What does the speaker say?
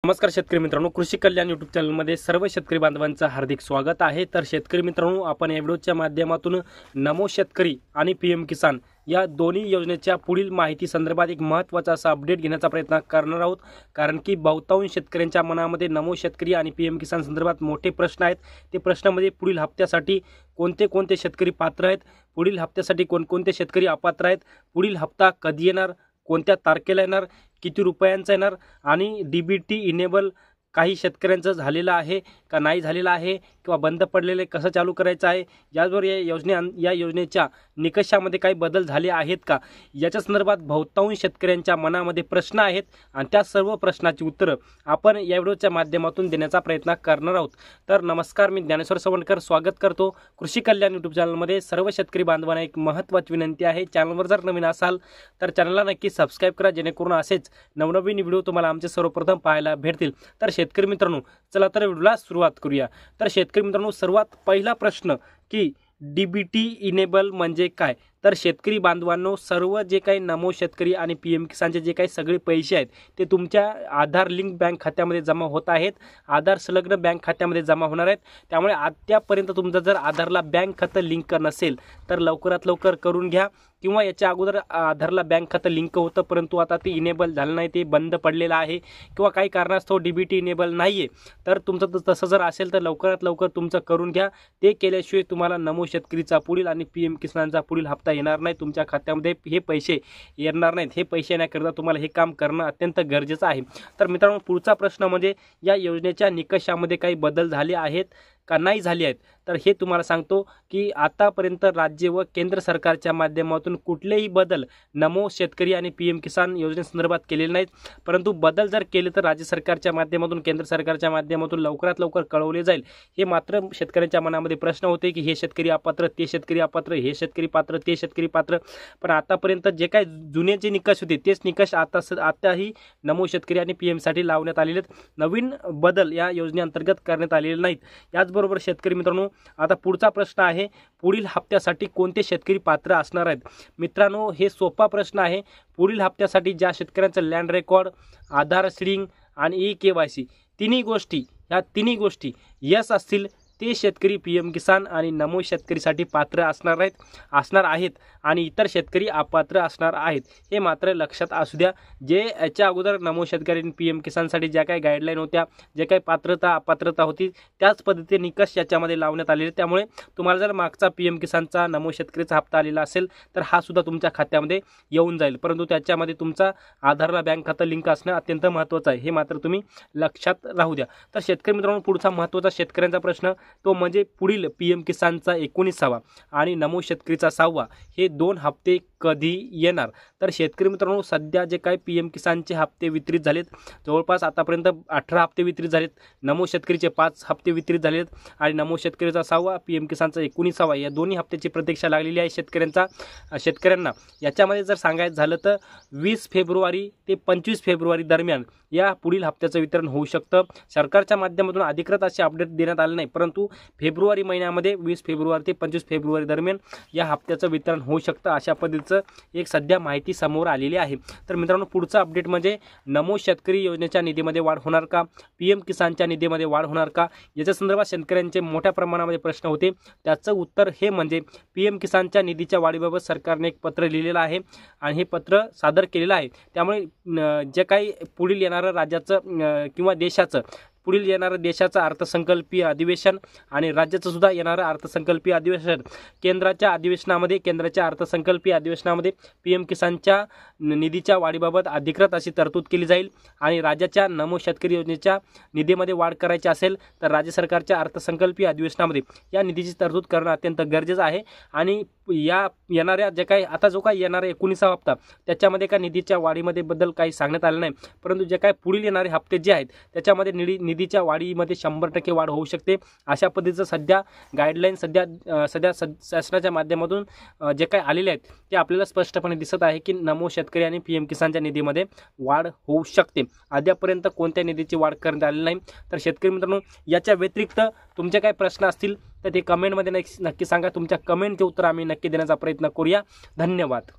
नमस्कार शेतकरी मित्रांनो, कृषी कल्याण यूट्यूब चॅनलमध्ये सर्व शेतकरी बांधवांचं हार्दिक स्वागत आहे। तर शेतकरी मित्रांनो, आपण या व्हिडिओच्या माध्यमातून नमो शेतकरी आणि पीएम किसान या दोन्ही योजनेच्या पुढील माहिती संदर्भात एक महत्त्वाचा असा अपडेट घेण्याचा प्रयत्न करणार आहोत। कारण की बहुतांश शेतकऱ्यांच्या मनामध्ये नमो शेतकरी आणि पीएम किसान संदर्भात मोठे प्रश्न आहेत। ते प्रश्नामध्ये पुढील हप्त्यासाठी कोणते कोणते शेतकरी पात्र आहेत, पुढील हप्त्यासाठी कोणकोणते शेतकरी अपात्र आहेत, पुढील हप्ता कधी येणार, कोणत्या तारखेला येणार, किती रुपयांचा येणार आणि डीबीटी इनेबल काही शेतकऱ्यांचं झालेलं आहे का नाही झालेलं आहे किंवा बंद पडलेले कसं चालू करायचं आहे, याचबरोबर या योजनेच्या निकषामध्ये काही बदल झाले आहेत का, याच्या संदर्भात बहुतांश शेतकऱ्यांच्या मनामध्ये प्रश्न आहेत आणि त्या सर्व प्रश्नाची उत्तरं आपण या व्हिडिओच्या माध्यमातून देण्याचा प्रयत्न करणार आहोत। तर नमस्कार, मी ज्ञानेश्वर सवंडकर स्वागत करतो कृषी कल्याण यूट्यूब चॅनलमध्ये। सर्व शेतकरी बांधवांना एक महत्त्वाची विनंती आहे, चॅनलवर जर नवीन असाल तर चॅनलला नक्की सबस्क्राईब करा, जेणेकरून असेच नवनवीन व्हिडिओ तुम्हाला आमचे सर्वप्रथम पाहायला भेटतील। तर शेतकरी मित्रांनो, चला तर व्हिडिओला सुरुवात करूया। तर शेतकरी मित्रांनो, सर्वात पहिला प्रश्न की डीबीटी इनेबल म्हणजे काय। तर शेतकरी बांधवांनो, सर्व जे काही नमो शेतकरी आणि पीएम किसानचे जे काही सगळे पैसे आहेत ते तुमच्या आधार लिंक बँक खात्यामध्ये जमा होत आहेत, आधार संलग्न बँक खात्यामध्ये जमा होणार आहेत। त्यामुळे आतापर्यंत तुमचं जर आधारला बँक खातं लिंक नसेल तर लवकरात लवकर करून घ्या, किंवा याच्या अगोदर आधारला बँक खातं लिंक होतं परंतु आता ते इनेबल झालं नाही, ते बंद पडलेलं आहे किंवा काही कारणास्तव डीबीटी इनेबल नाही आहे, तर तुमचं तसं जर असेल तर लवकरात लवकर तुमचं करून घ्या। ते केल्याशिवाय तुम्हाला नमो शेतकरीचा पुढील आणि पीएम किसानचा पुढील हप्ता येणार नाही, तुमच्या खात्यामध्ये हे पैसे येणार नाहीत। हे पैसे येण्याकरता तुम्हाला हे काम करणं अत्यंत गरजेचं आहे। तर मित्रांनो, पुढचा प्रश्न म्हणजे या योजनेच्या निकषामध्ये काही बदल झाले आहेत का नाही झाले आहेत। तर हे तुम्हाला सांगतो की आतापर्यंत राज्य व केंद्र सरकारच्या माध्यमातून कुठलेही बदल नमो शेतकरी आणि पीएम किसान योजनेसंदर्भात केलेले नाहीत, परंतु बदल जर केले तर राज्य सरकारच्या माध्यमातून केंद्र सरकारच्या माध्यमातून लवकरात लवकर कळवले जाईल। हे मात्र शेतकऱ्यांच्या मनामध्ये प्रश्न होते की हे शेतकरी अपात्र, ते शेतकरी अपात्र, हे शेतकरी पात्र, ते शेतकरी पात्र, पण आतापर्यंत जे काही जुने जे निकष होते तेच निकष आताही नमो शेतकरी आणि पीएम साठी लावण्यात आलेले आहेत। नवीन बदल या योजनेअंतर्गत करण्यात आलेले नाहीत। याचबरोबर शेतकरी मित्रांनो, आता पुढचा प्रश्न आहे, पुढील हप्त्यासाठी कोणते शेतकरी पात्र असणार आहेत। मित्रांनो, हे सोपा प्रश्न आहे। पुढील हप्त्यासाठी ज्या शेतकऱ्यांचं लँड रेकॉर्ड, आधार सीडिंग आणि केवायसी ह्या तिन्ही गोष्टी यस असतील ते शेतकरी पीएम किसान आणि नमो शेतकरीसाठी पात्र असणार आहेत आणि इतर शेतकरी अपात्र असणार आहेत। हे मात्र लक्षात असू द्या। जे याच्या अगोदर नमो शेतकरी आणि पीएम किसानसाठी ज्या काही गाईडलाईन होत्या, जे काही पात्रता अपात्रता होती, त्याच पद्धतीने निकष याच्यामध्ये लावण्यात आलेले। त्यामुळे तुम्हाला जर मागचा पीएम किसानचा नमो शेतकरीचा हप्ता आलेला असेल तर हा सुद्धा तुमच्या खात्यामध्ये येऊन जाईल, परंतु त्याच्यामध्ये तुमचा आधारला बँक खातं लिंक असणं अत्यंत महत्त्वाचं आहे। हे मात्र तुम्ही लक्षात राहू द्या। तर शेतकरी मित्रांनो, पुढचा महत्त्वाचा शेतकऱ्यांचा प्रश्न तो म्हणजे पुढील पीएम किसानचा 19वा आणि नमो शेतकरीचा 6वा हे 2 हप्ते कधी येणार। तर शेतकरी मित्रांनो, सध्या जे काही पीएम किसानचे हप्ते वितरित झालेत, जवळपास आतापर्यंत 18 हप्ते वितरित झालेत, नमो शेतकरीचे 5 हप्ते वितरित झालेत आणि नमो शेतकरीचा 6वा, पीएम किसानचा 19वा या दोन्ही हप्त्याची प्रतीक्षा लागलेली आहे शेतकऱ्यांना। याच्यामध्ये जर सांगायचं झालं तर 20 फेब्रुवारी ते 25 फेब्रुवारी दरम्यान या पुढील हप्त्याचं वितरण होऊ शकतं। सरकारच्या माध्यमातून अधिकृत असे अपडेट देण्यात आले नाही, परंतु फेब्रुवारी महिन्यामध्ये 20 फेब्रुवारी ते 25 फेब्रुवारी दरम्यान या हप्त्याचं वितरण होऊ शकतं, अशा पद्धतीचं एक सध्या माहिती समोर आलेली आहे। तर मित्रांनो, पुढचा अपडेट म्हणजे नमो शेतकरी योजनेच्या निधीमध्ये वाढ होणार का, पीएम किसानच्या निधीमध्ये वाढ होणार का, याच्या संदर्भात शेतकऱ्यांचे मोठ्या प्रमाणामध्ये प्रश्न होते। त्याचं उत्तर हे म्हणजे पीएम किसानच्या निधीच्या वाढीबाबत सरकारने एक पत्र लिहिलेलं आहे आणि हे पत्र सादर केलेलं आहे। त्यामुळे जे काही पुढील येणारं राज्याचं किंवा देशाचं अर्थसंकल्पीय अधिवेशन आणि राज्याचं सुद्धा येणारं अर्थसंकल्पीय अधिवेशन, केंद्राच्या अर्थसंकल्पीय अधिवेशनामध्ये पीएम किसानच्या निधीच्या वाढीबाबत अधिकृत अशी तरतूद केली जाईल आणि राज्याच्या नमो शेतकरी योजनेच्या निधीमध्ये वाढ करायची असेल तर राज्य सरकारच्या अर्थसंकल्पीय अधिवेशनामध्ये या निधीची तरतूद करणं अत्यंत गरजेचं आहे। आणि या येणाऱ्या जे काही आता जो काही येणारा 19वा हप्ता त्याच्यामध्ये का निधीच्या वाढीमध्ये बद्दल काही सांगण्यात आलं नाही, परंतु जे काही पुढील येणारे हप्ते जे आहेत त्याच्यामध्ये निधीच्या वाढीमध्ये 100% वाढ होऊ शकते। अशा पद्धतीचं सध्या गाईडलाईन सध्या शासनाच्या माध्यमातून जे काही आलेले आहेत ते आपल्याला स्पष्टपणे दिसत आहे की नमो शेतकरी आणि पीएम किसानच्या निधीमध्ये वाढ होऊ शकते। अद्यापर्यंत कोणत्या निधीची वाढ करण्यात आली नाही। तर शेतकरी मित्रांनो, याच्या व्यतिरिक्त तुमचे काही प्रश्न असतील तर ते कमेंटमध्ये नक्की सांगा। तुमच्या कमेंटचे उत्तर आम्ही नक्की देण्याचा प्रयत्न करूया। धन्यवाद।